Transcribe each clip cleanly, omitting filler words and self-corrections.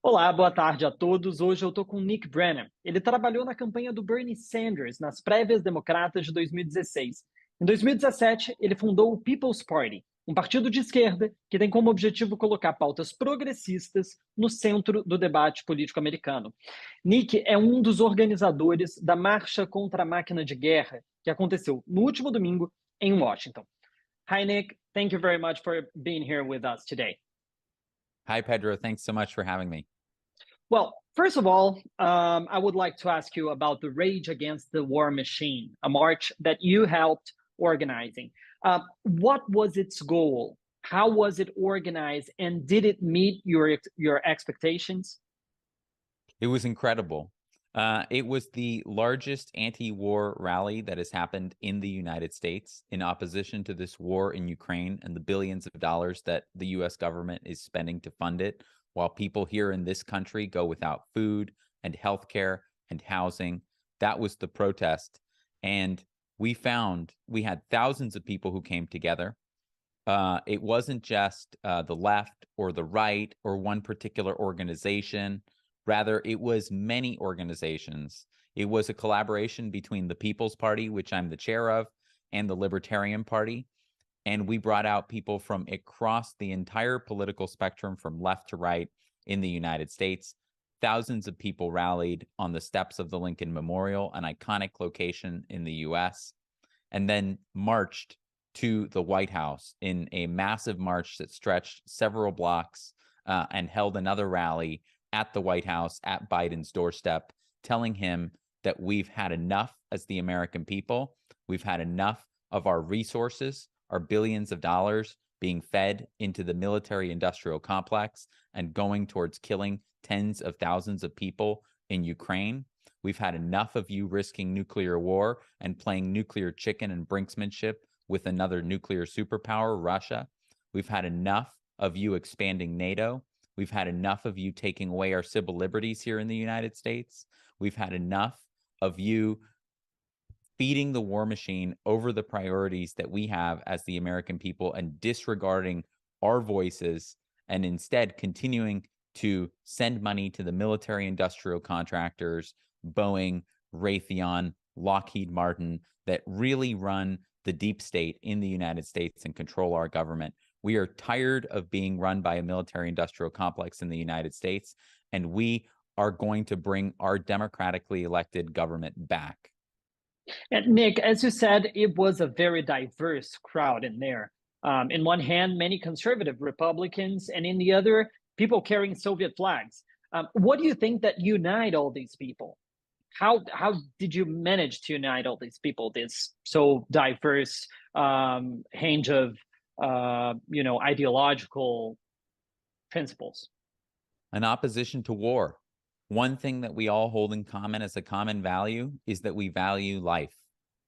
Olá, boa tarde a todos. Hoje eu estou com o Nick Brana. Ele trabalhou na campanha do Bernie Sanders nas prévias democratas de 2016. Em 2017, ele fundou o People's Party, um partido de esquerda que tem como objetivo colocar pautas progressistas no centro do debate político americano. Nick é um dos organizadores da Marcha Contra a Máquina de Guerra, que aconteceu no último domingo em Washington. Hi, Nick. Thank you very much for being here with us today. Hi, Pedro. Thanks so much for having me. Well, first of all, I would like to ask you about the Rage Against the War Machine, a march that you helped organizing. What was its goal? How was it organized? And did it meet your expectations? It was incredible. It was the largest anti-war rally that has happened in the United States in opposition to this war in Ukraine and the billions of dollars that the US government is spending to fund it, while people here in this country go without food and healthcare and housing. That was the protest. And we had thousands of people who came together. It wasn't just the left or the right or one particular organization. Rather, it was many organizations. It was a collaboration between the People's Party, which I'm the chair of, and the Libertarian Party. And we brought out people from across the entire political spectrum, from left to right in the United States. Thousands of people rallied on the steps of the Lincoln Memorial, an iconic location in the US, and then marched to the White House in a massive march that stretched several blocks and held another rally at the White House at Biden's doorstep, telling him that we've had enough as the American people. We've had enough of our resources, our billions of dollars being fed into the military-industrial complex and going towards killing tens of thousands of people in Ukraine. We've had enough of you risking nuclear war and playing nuclear chicken and brinksmanship with another nuclear superpower, Russia. We've had enough of you expanding NATO. We've had enough of you taking away our civil liberties here in the United States. We've had enough of you feeding the war machine over the priorities that we have as the American people and disregarding our voices, and instead continuing to send money to the military industrial contractors, Boeing, Raytheon, Lockheed Martin, that really run the deep state in the United States and control our government. We are tired of being run by a military industrial complex in the United States, and we are going to bring our democratically elected government back. And Nick, as you said, it was a very diverse crowd in there. In one hand, many conservative Republicans, and in the other, people carrying Soviet flags. What do you think that unite all these people? How did you manage to unite all these people? This so diverse range of ideological principles. An opposition to war. One thing that we all hold in common as a common value is that we value life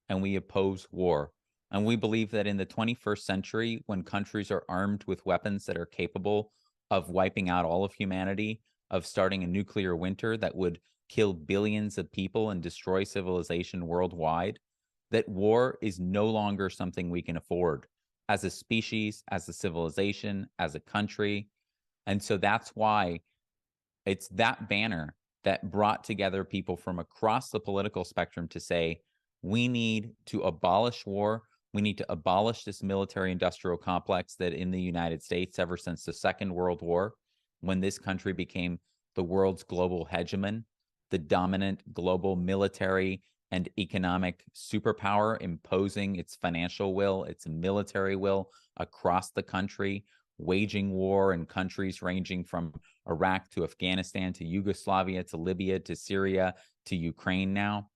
and we oppose war. And we believe that in the 21st century, when countries are armed with weapons that are capable of wiping out all of humanity, of starting a nuclear winter that would kill billions of people and destroy civilization worldwide, that war is no longer something we can afford as a species, as a civilization, as a country. And so that's why it's that banner that brought together people from across the political spectrum to say, we need to abolish war. We need to abolish this military-industrial complex that in the United States, ever since the Second World War, when this country became the world's global hegemon, the dominant global military and economic superpower, imposing its financial will, its military will across the country, waging war in countries ranging from Iraq to Afghanistan to Yugoslavia to Libya to Syria to Ukraine now,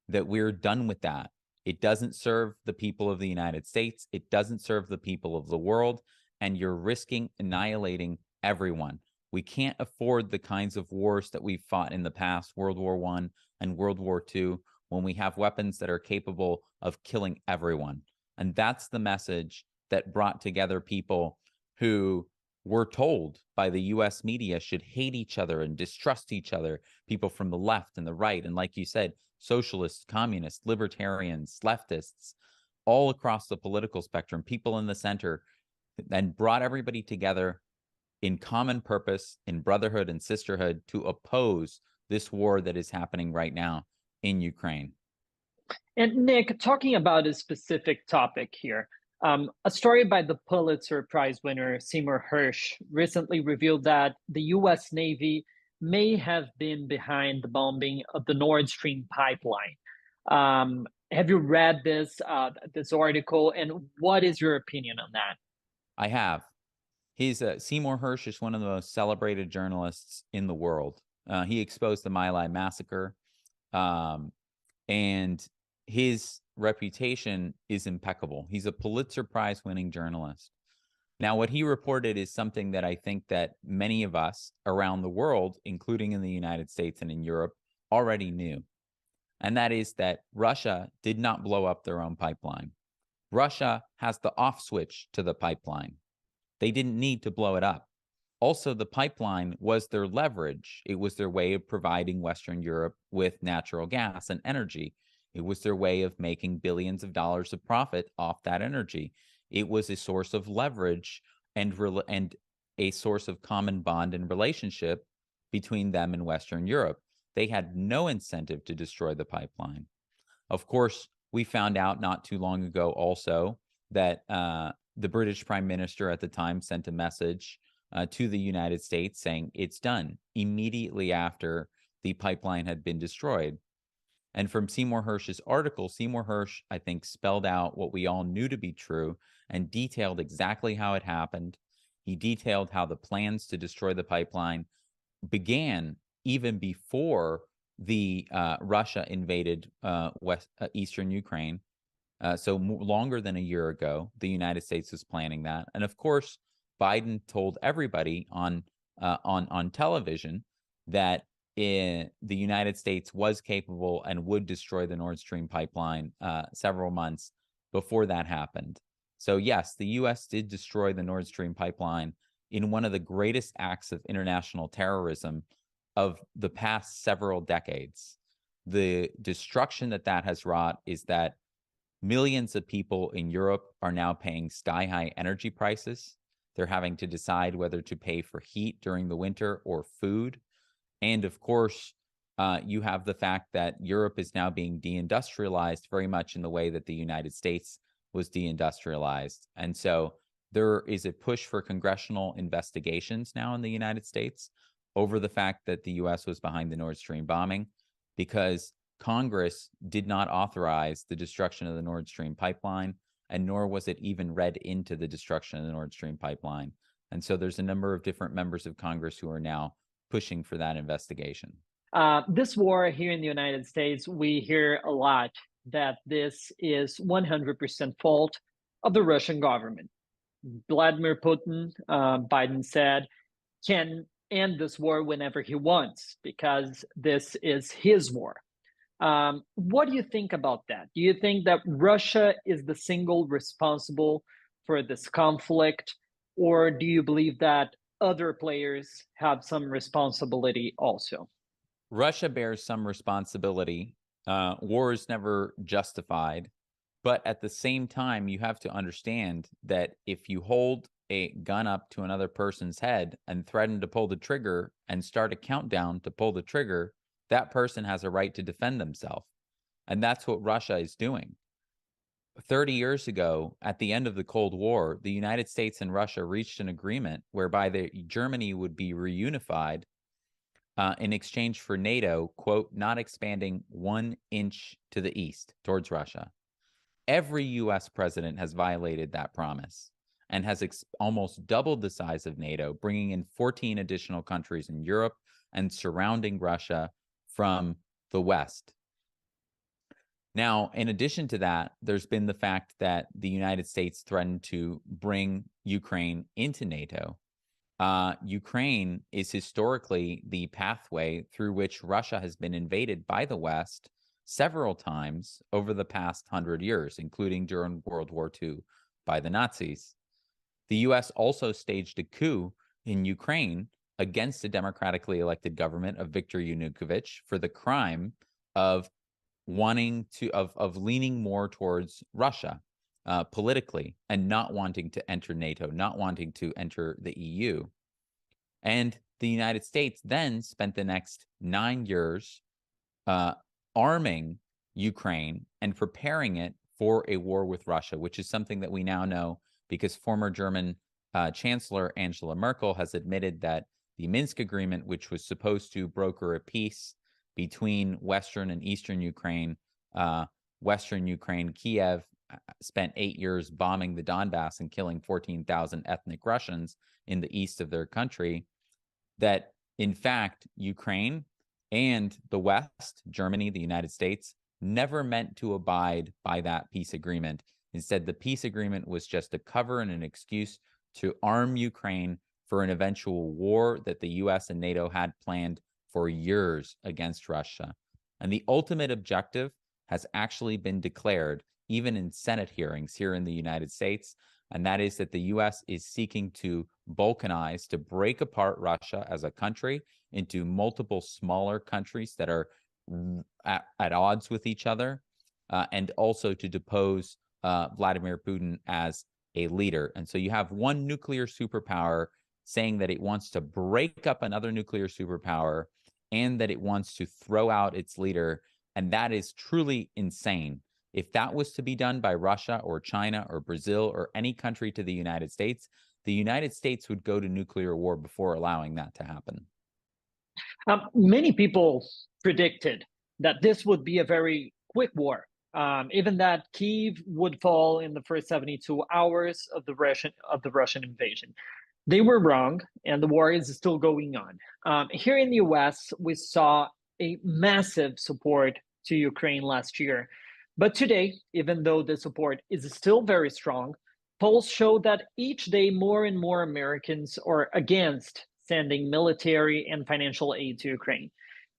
that we're done with that. It doesn't serve the people of the United States. It doesn't serve the people of the world. And you're risking annihilating everyone. We can't afford the kinds of wars that we've fought in the past, World War I and World War II, when we have weapons that are capable of killing everyone. And that's the message that brought together people who were told by the US media should hate each other and distrust each other, people from the left and the right. And like you said, socialists, communists, libertarians, leftists, all across the political spectrum, people in the center, and brought everybody together in common purpose, in brotherhood and sisterhood to oppose this war that is happening right now in Ukraine. And Nick, talking about a specific topic here, a story by the Pulitzer Prize winner Seymour Hersh recently revealed that the US Navy may have been behind the bombing of the Nord Stream pipeline. Have you read this article, and what is your opinion on that? I have. Seymour Hersh is one of the most celebrated journalists in the world. He exposed the My Lai massacre, and his reputation is impeccable. He's a Pulitzer Prize winning journalist. Now, what he reported is something that I think that many of us around the world, including in the United States and in Europe, already knew. And that is that Russia did not blow up their own pipeline. Russia has the off switch to the pipeline. They didn't need to blow it up. Also, the pipeline was their leverage. It was their way of providing Western Europe with natural gas and energy. It was their way of making billions of dollars of profit off that energy. It was a source of leverage and a source of common bond and relationship between them and Western Europe. They had no incentive to destroy the pipeline. Of course, we found out not too long ago also that the British Prime Minister at the time sent a message to the United States saying it's done immediately after the pipeline had been destroyed. And from Seymour Hersh's article, Seymour Hersh, I think, spelled out what we all knew to be true and detailed exactly how it happened. He detailed how the plans to destroy the pipeline began even before the Russia invaded eastern Ukraine. So longer than a year ago, the United States was planning that. And of course, Biden told everybody on television that the United States was capable and would destroy the Nord Stream pipeline several months before that happened. So yes, the U.S. did destroy the Nord Stream pipeline in one of the greatest acts of international terrorism of the past several decades. The destruction that has wrought is that millions of people in Europe are now paying sky-high energy prices. They're having to decide whether to pay for heat during the winter or food. And of course, you have the fact that Europe is now being deindustrialized very much in the way that the United States was deindustrialized. And so there is a push for congressional investigations now in the United States over the fact that the U.S. was behind the Nord Stream bombing, because Congress did not authorize the destruction of the Nord Stream pipeline, and nor was it even read into the destruction of the Nord Stream pipeline. And so there's a number of different members of Congress who are now pushing for that investigation. This war here in the United States, we hear a lot that this is 100% fault of the Russian government. Vladimir Putin, Biden said, can end this war whenever he wants because this is his war. What do you think about that? Do you think that Russia is the single responsible for this conflict, or do you believe that other players have some responsibility also? Russia bears some responsibility. War is never justified. But at the same time, you have to understand that if you hold a gun up to another person's head and threaten to pull the trigger and start a countdown to pull the trigger, that person has a right to defend themselves. And that's what Russia is doing. 30 years ago, at the end of the Cold War, the United States and Russia reached an agreement whereby Germany would be reunified in exchange for NATO, quote, not expanding 1 inch to the east towards Russia. Every U.S. president has violated that promise and has almost doubled the size of NATO, bringing in 14 additional countries in Europe and surrounding Russia from the West. Now, in addition to that, there's been the fact that the United States threatened to bring Ukraine into NATO. Ukraine is historically the pathway through which Russia has been invaded by the West several times over the past 100 years, including during World War II by the Nazis. The U.S. also staged a coup in Ukraine against a democratically elected government of Viktor Yanukovych for the crime of leaning more towards Russia politically and not wanting to enter NATO, not wanting to enter the EU. And the United States then spent the next 9 years arming Ukraine and preparing it for a war with Russia, which is something that we now know because former German Chancellor Angela Merkel has admitted that the Minsk Agreement, which was supposed to broker a peace between Western and Eastern Ukraine, Western Ukraine, Kiev, spent 8 years bombing the Donbass and killing 14,000 ethnic Russians in the east of their country, that in fact, Ukraine and the West, Germany, the United States, never meant to abide by that peace agreement. Instead, the peace agreement was just a cover and an excuse to arm Ukraine for an eventual war that the US and NATO had planned for years against Russia. And the ultimate objective has actually been declared, even in Senate hearings here in the United States, and that is that the US is seeking to balkanize, to break apart Russia as a country into multiple smaller countries that are at odds with each other, and also to depose Vladimir Putin as a leader. And so you have one nuclear superpower saying that it wants to break up another nuclear superpower and that it wants to throw out its leader. And that is truly insane. If that was to be done by Russia or China or Brazil or any country to the United States would go to nuclear war before allowing that to happen. Many people predicted that this would be a very quick war, even that Kyiv would fall in the first 72 hours of the Russian invasion. They were wrong, and the war is still going on. Here in the US, we saw a massive support to Ukraine last year. But today, even though the support is still very strong, polls show that each day more and more Americans are against sending military and financial aid to Ukraine.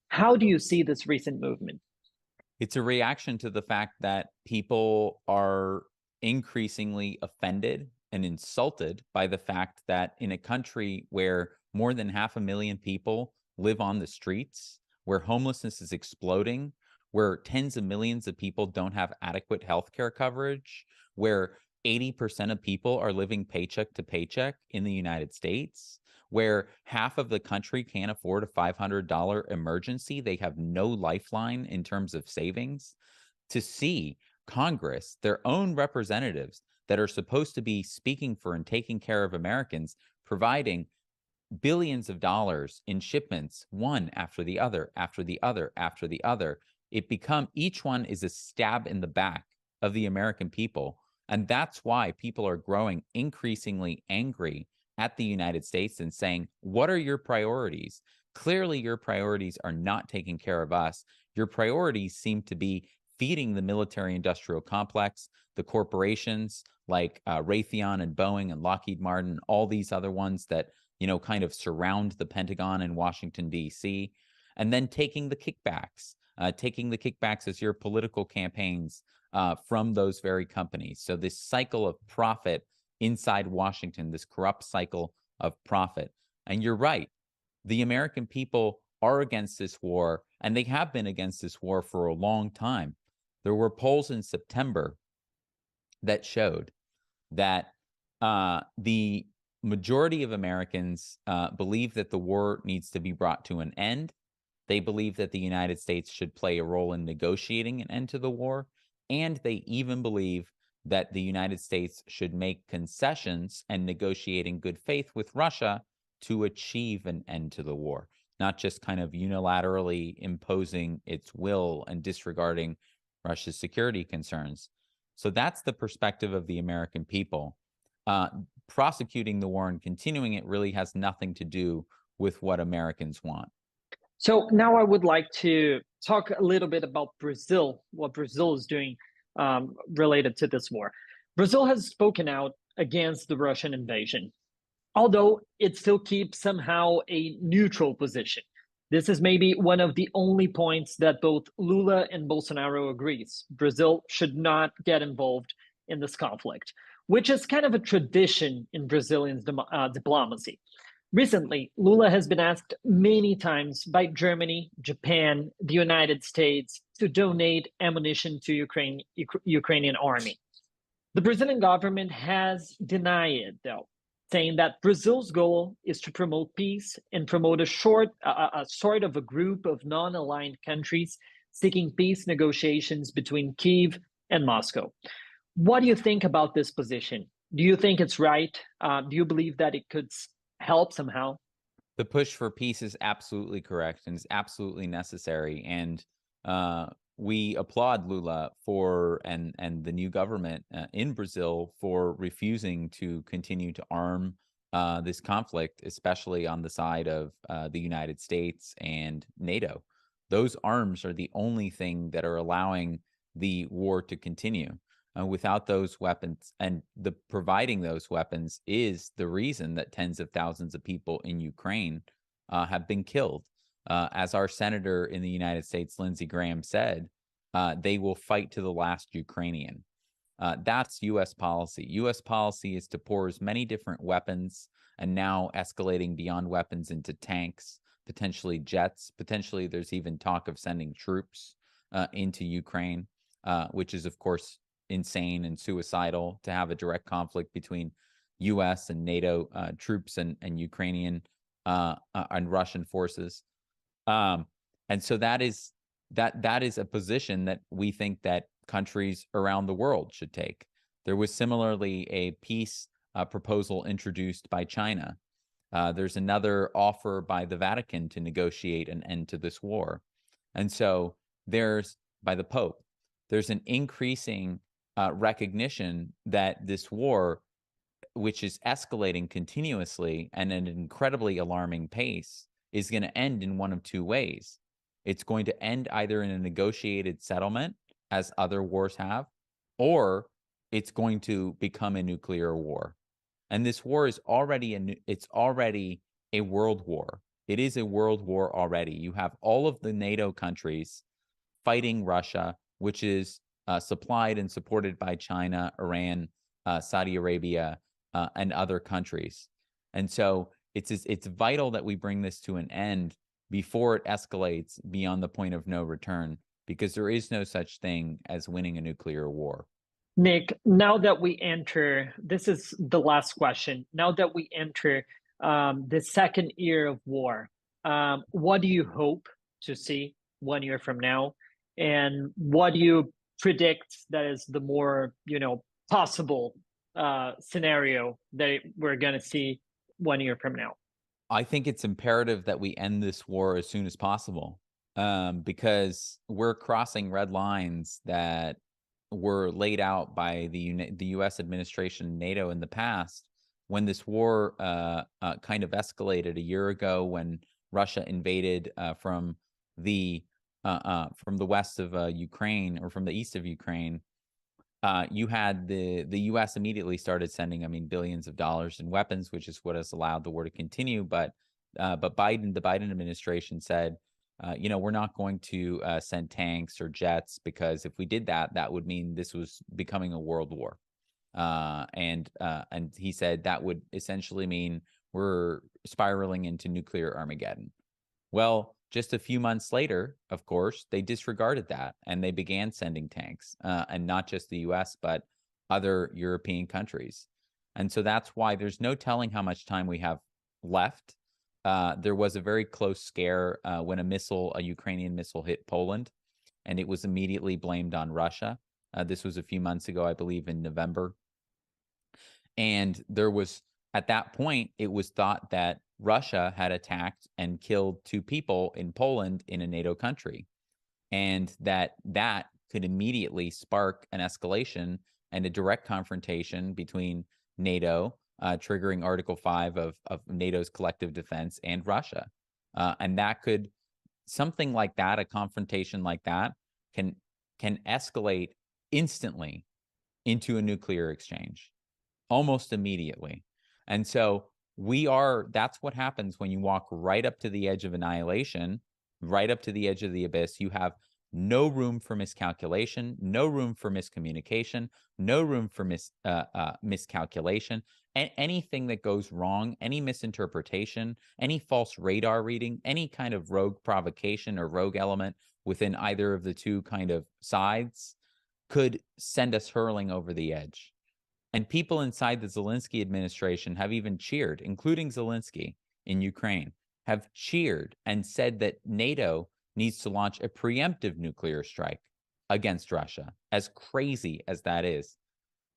How do you see this recent movement? It's a reaction to the fact that people are increasingly offended and insulted by the fact that in a country where more than 500,000 people live on the streets, where homelessness is exploding, where tens of millions of people don't have adequate healthcare coverage, where 80% of people are living paycheck to paycheck in the United States, where half of the country can't afford a $500 emergency, they have no lifeline in terms of savings, to see Congress, their own representatives that are supposed to be speaking for and taking care of Americans, providing billions of dollars in shipments, one after the other, after the other, after the other. Each one is a stab in the back of the American people. And that's why people are growing increasingly angry at the United States and saying, what are your priorities? Clearly, your priorities are not taking care of us. Your priorities seem to be feeding the military-industrial complex, the corporations like Raytheon and Boeing and Lockheed Martin, all these other ones that, kind of surround the Pentagon in Washington, D.C., and then taking the kickbacks as your political campaigns from those very companies. So this cycle of profit inside Washington, this corrupt cycle of profit. And you're right, the American people are against this war, and they have been against this war for a long time. There were polls in September that showed that the majority of Americans believe that the war needs to be brought to an end. They believe that the United States should play a role in negotiating an end to the war. And they even believe that the United States should make concessions and negotiate in good faith with Russia to achieve an end to the war, not just kind of unilaterally imposing its will and disregarding Russia's security concerns. So that's the perspective of the American people. Prosecuting the war and continuing it really has nothing to do with what Americans want. So now I would like to talk a little bit about Brazil, what Brazil is doing related to this war. Brazil has spoken out against the Russian invasion, although it still keeps somehow a neutral position. This is maybe one of the only points that both Lula and Bolsonaro agrees. Brazil should not get involved in this conflict, which is kind of a tradition in Brazilian diplomacy. Recently, Lula has been asked many times by Germany, Japan, the United States to donate ammunition to Ukrainian army. The Brazilian government has denied it, though, saying that Brazil's goal is to promote peace and promote a sort of a group of non-aligned countries seeking peace negotiations between Kyiv and Moscow. What do you think about this position? Do you think it's right? Do you believe that it could help somehow? The push for peace is absolutely correct and is absolutely necessary. And we applaud Lula for and the new government in Brazil for refusing to continue to arm this conflict, especially on the side of the United States and NATO. Those arms are the only thing that are allowing the war to continue. Without those weapons, and the providing those weapons is the reason that tens of thousands of people in Ukraine have been killed. As our senator in the United States, Lindsey Graham, said, they will fight to the last Ukrainian. That's U.S. policy. U.S. policy is to pour as many different weapons, and now escalating beyond weapons into tanks, potentially jets. Potentially, there's even talk of sending troops into Ukraine, which is, of course, insane and suicidal to have a direct conflict between U.S. and NATO troops and Ukrainian and Russian forces. And so that is a position that we think that countries around the world should take. There was similarly a peace proposal introduced by China. There's another offer by the Vatican to negotiate an end to this war. And so there's, by the Pope, there's an increasing recognition that this war, which is escalating continuously and at an incredibly alarming pace, is going to end in one of two ways. It's going to end either in a negotiated settlement, as other wars have, or it's going to become a nuclear war. And this war is already it's already a world war. It is a world war already. You have all of the NATO countries fighting Russia, which is supplied and supported by China, Iran, Saudi Arabia, and other countries. And so it's vital that we bring this to an end before it escalates beyond the point of no return, because there is no such thing as winning a nuclear war. Nick, now that we enter, this is the last question. Now that we enter the second year of war, what do you hope to see 1 year from now? And what do you predict that is the more, possible scenario that we're going to see 1 year from now? I think it's imperative that we end this war as soon as possible, because we're crossing red lines that were laid out by the U.S. administration, NATO, in the past, when this war kind of escalated a year ago, when Russia invaded from the west of Ukraine, or from the east of Ukraine. You had the U.S. immediately started sending, billions of dollars in weapons, which is what has allowed the war to continue. But the Biden administration said, we're not going to send tanks or jets, because if we did that, that would mean this was becoming a world war. And he said that would essentially mean we're spiraling into nuclear Armageddon. Well, just a few months later, of course, they disregarded that, and they began sending tanks, and not just the U.S., but other European countries. And so that's why there's no telling how much time we have left. There was a very close scare when a Ukrainian missile hit Poland, and it was immediately blamed on Russia. This was a few months ago, I believe in November. And at that point, it was thought that Russia had attacked and killed 2 people in Poland, in a NATO country, and that could immediately spark an escalation and a direct confrontation between NATO, triggering Article 5 of NATO's collective defense, and Russia. And something like that, a confrontation like that, can escalate instantly into a nuclear exchange, almost immediately. And so that's what happens when you walk right up to the edge of annihilation, right up to the edge of the abyss. You have no room for miscalculation, no room for miscommunication, no room for miscalculation. And anything that goes wrong, any misinterpretation, any false radar reading, any kind of rogue provocation or rogue element within either of the two kind of sides could send us hurling over the edge. And people inside the Zelensky administration have even cheered, including Zelensky in Ukraine, have cheered and said that NATO needs to launch a preemptive nuclear strike against Russia, as crazy as that is.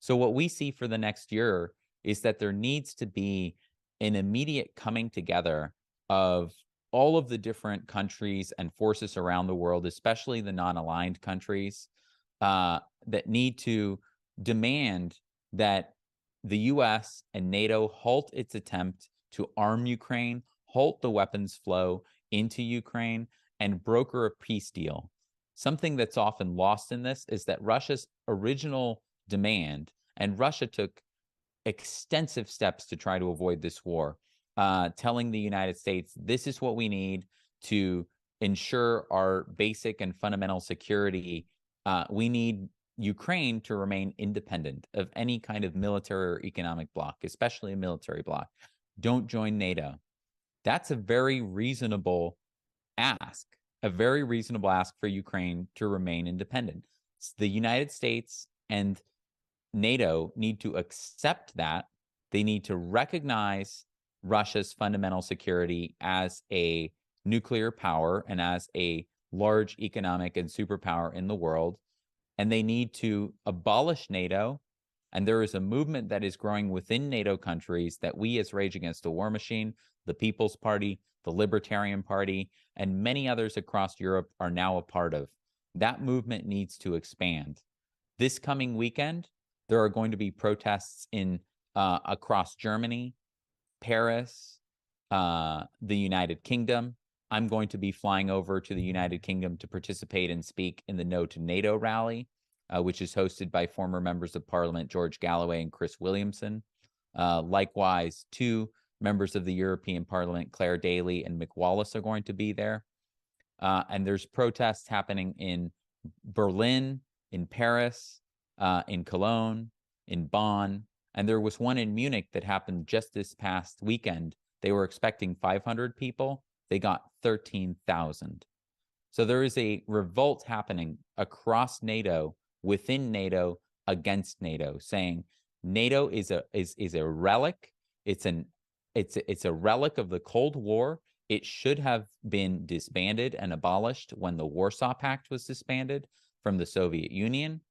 So what we see for the next year is that there needs to be an immediate coming together of all of the different countries and forces around the world, especially the non-aligned countries, that need to demand that the US and NATO halt its attempt to arm Ukraine, halt the weapons flow into Ukraine, and broker a peace deal. Something that's often lost in this is that Russia's original demand, and Russia took extensive steps to try to avoid this war, telling the United States, this is what we need to ensure our basic and fundamental security. We need Ukraine to remain independent of any kind of military or economic bloc, especially a military bloc. Don't join NATO. That's a very reasonable ask, for Ukraine to remain independent. The United States and NATO need to accept that. They need to recognize Russia's fundamental security as a nuclear power and as a large economic and superpower in the world. And they need to abolish NATO. And there is a movement that is growing within NATO countries that we, as Rage Against the War Machine, the People's Party, the Libertarian Party, and many others across Europe are now a part of. That movement needs to expand. This coming weekend, there are going to be protests in across Germany, Paris, the United Kingdom. I'm going to be flying over to the United Kingdom to participate and speak in the No to NATO rally, which is hosted by former members of Parliament George Galloway and Chris Williamson. Likewise, 2 members of the European Parliament, Claire Daly and Mick Wallace, are going to be there. And there's protests happening in Berlin, in Paris, in Cologne, in Bonn, and there was one in Munich that happened just this past weekend. They were expecting 500 people. They got 13,000. So there is a revolt happening across NATO, within NATO, against NATO, saying NATO is a relic. It's a relic of the Cold War. It should have been disbanded and abolished when the Warsaw Pact was disbanded from the Soviet Union.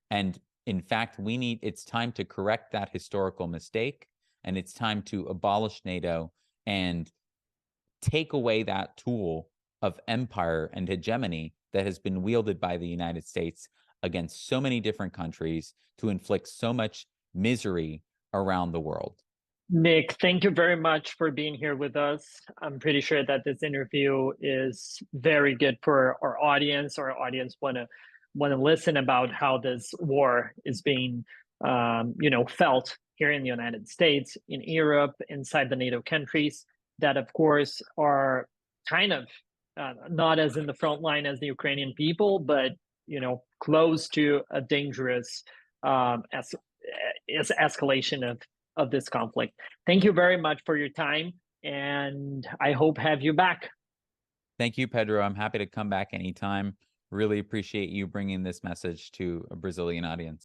And in fact, it's time to correct that historical mistake, and it's time to abolish NATO and take away that tool of empire and hegemony that has been wielded by the United States against so many different countries to inflict so much misery around the world. Nick, thank you very much for being here with us. I'm pretty sure that this interview is very good for our audience. Our audience want to listen about how this war is being, felt here in the United States, in Europe, inside the NATO countries that, of course, are kind of not as in the front line as the Ukrainian people, but close to a dangerous escalation of this conflict. Thank you very much for your time, and I hope have you back. Thank you, Pedro. I'm happy to come back anytime. Really appreciate you bringing this message to a Brazilian audience.